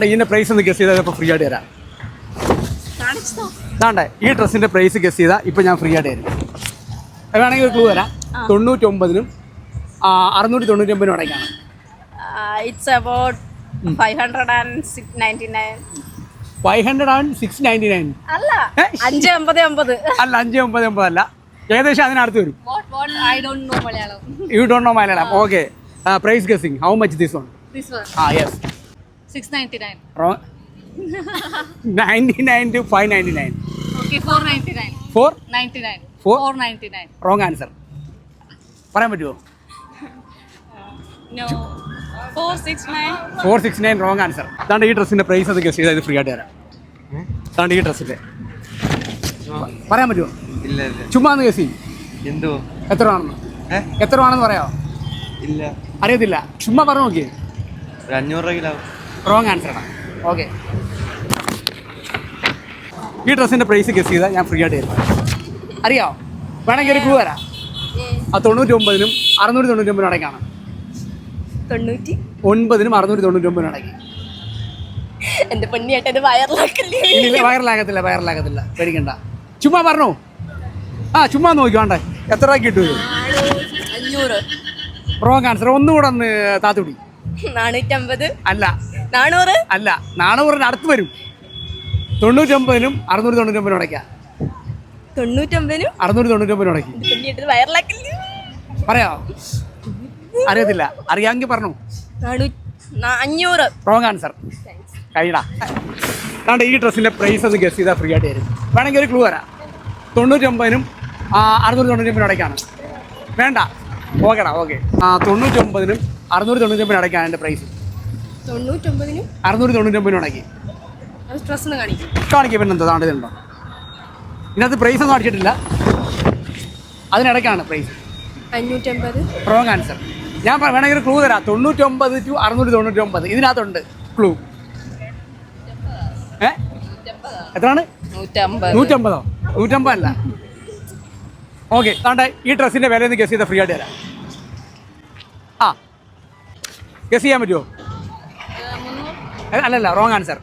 ഇതിന്റെ പ്രൈസ് ഒന്ന് ഗസ് ചെയ്താൽ ഇപ്പോൾ ഫ്രീ ആയിട്ട് തരാം. അതാണ്ടേ ഈ ഡ്രസ്സിന്റെ പ്രൈസ് ഗസ് ചെയ്താൽ ഇപ്പൊ ഞാൻ ഫ്രീ ആയിട്ട് തരും. വേണമെങ്കിൽ ഒരു ക്ലൂ തരാം. 99-നും 699 അടയ്ക്കാണ്. It's about 599. 500-699 അല്ല 599 അല്ല 599 അല്ല, ഏകദേശം അതിനടുത്ത് വരും. What I don't know Malayalam. You don't know Malayalam. Okay. Price guessing. How much this one? This one Yes. 699. Wrong. 99 to 599. Okay, 499. 499. 499. Wrong answer. പറയാൻ പറ്റുമോ? No. 469. 469 wrong answer. അതാണ്ട് ഈ ഡ്രസ്സിന്റെ പ്രൈസ് അത് ഗസ് ചെയ്താൽ ഫ്രീ ആയിട്ട് തരാം. അതാണ്ട് ഈ ഡ്രസ്സിന്റെ പറയാൻ പറ്റുമോ? ഇല്ല. ചുമ്മാ ഒന്ന് ഗസ് ചെയ്യും. എന്തോ എത്ര ആണെന്ന് എത്ര ആണെന്ന് പറയാമോ? ഇല്ല, അറിയത്തില്ല. ചുമ്മാ പറഞ്ഞു നോക്കിയേ. 500 കിലോ. റോങ് ആൻസറാണ്. ഓക്കെ, ഈ ഡ്രസ്സിന്റെ പ്രൈസ് ഗസ് ചെയ്താൽ ഞാൻ ഫ്രീ ആയിട്ട് തരും. അറിയാമോ? വേണമെങ്കിൽ ഒരു ക്ലൂ തരാം. ആ 99-നും 699 അടയ്ക്കാണ്. 99-നും 699 അടയ്ക്കും. എന്റെ പൊന്നിയായിട്ട് ഇത് വയറിലാക്കല്ലേ? ഇല്ല, വയറിലാകത്തില്ല, പേടിക്കണ്ട. ചുമ്മാ പറഞ്ഞോ. ചുമ്മാ നോക്കിക്കോണ്ടേ എത്ര രൂപ കിട്ടും? 500. Wrong answer. ഒന്നുകൂടെ ഒന്ന് താത്തുപിടി. 450. അല്ല 400 അല്ല, 400-ന് അടുത്ത് വരും. 99-നും 699 അടയ്ക്കാം. 99-നും 699 അടയ്ക്കും. പൊന്നിയായിട്ട് ഇത് വയറിലാക്കല്ലേ? പറയാമോ? അറിയത്തില്ല. അറിയാമെങ്കിൽ പറഞ്ഞു. 500. Wrong answer. കഴിയടാ. അതാണ്ട് ഈ ഡ്രസ്സിന്റെ പ്രൈസ് ഒന്ന് ഗസ് ചെയ്താൽ ഫ്രീ ആയിട്ട് തരും. വേണമെങ്കിൽ ഒരു ക്ലൂ തരാം. 99-നും 699 അടയ്ക്കാണ്. വേണ്ട, ഓക്കെടാ. ഓക്കെ, 99-നും 699 അടയ്ക്കാണ് എൻ്റെ പ്രൈസ്. 99-നും 699 അടയ്ക്കും. ഡ്രസ്സൊന്നും കാണിക്കും. പിന്നെന്താ താണ്ടതുണ്ടോ? ഇതിനകത്ത് പ്രൈസ് ഒന്നും അടിച്ചിട്ടില്ല, അതിനിടയ്ക്കാണ് പ്രൈസ്. 550. Wrong answer. ഞാൻ വേണമെങ്കിൽ ഒരു ക്ലൂ തരാം. 99 to 699 ഇതിനകത്തുണ്ട് ക്ലൂ. എത്രയാണ്? 150. 150 അല്ല. ഓക്കെ, താണ്ടെ ഈ ഡ്രസ്സിന്റെ വില ഒന്ന് ഗസ് ചെയ്താൽ ഫ്രീ ആയിട്ട് തരാം. ഗസ് ചെയ്യാൻ പറ്റുമോ? അല്ലല്ല, റോങ് ആൻസർ.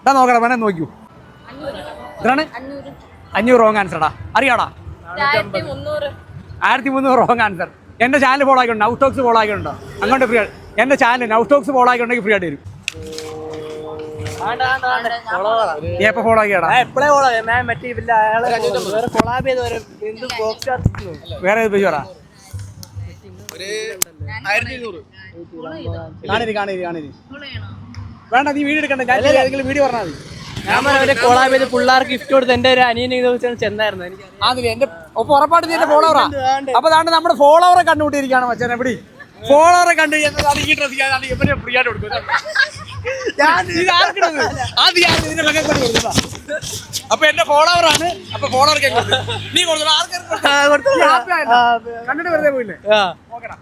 ഇതാ നോക്കടാ, വേണേ നോക്കൂ. എത്രയാണ്? 500 റോങ് ആൻസർടാ. അറിയാടാ? 1300 റോങ് ആൻസർ. എൻ്റെ ചാനൽ ഫോളോ ആക്കിയുണ്ടോ? നൗ ടോക്സ് ഫോളോ ആക്കിയുണ്ടോ? അങ്ങോട്ട് ഫ്രീ. എൻ്റെ ചാനൽ നൗ ടോക്സ് ഫോളോ ആക്കിയുണ്ടെങ്കിൽ ഫ്രീ ആയിട്ട് തരും. നീ എപ്പോൾ ഫോളോ ആക്കിയാടാ? വേറെ ഏത് പേജ് പറ. കാണിരി. വേണ്ട, നീ വീഡിയോ എടുക്കണ്ട. ഞാൻ ഏതെങ്കിലും വീഡിയോ പറഞ്ഞാൽ മതി. ഞാൻ പിള്ളേർക്ക് ഗിഫ്റ്റ് കൊടുത്ത് എന്റെ ഒരു അനിയനെ ചെന്നായിരുന്നു. അതിന് എന്റെ ഒപ്പം ഉറപ്പായിട്ട് നീ എന്റെ ഫോളോവറാ. അപ്പൊ താണ്ട് നമ്മുടെ ഫോളോവറെ കണ്ടുപിട്ടിരിക്കുകയാണ് മച്ചാൻ. എവിടെ ഫോളോവറെ കണ്ടു കഴിഞ്ഞാൽ ഈ ഡ്രസ് ഫ്രീ ആയിട്ട് കൊടുക്കും. അപ്പൊ എന്റെ ഫോളോവറാണ്. അപ്പൊ ഫോളോവർക്ക് നീ കൊടുത്തു. കണ്ടിട്ട് വെറുതെ പോയില്ലേ? ഓക്കെടാ.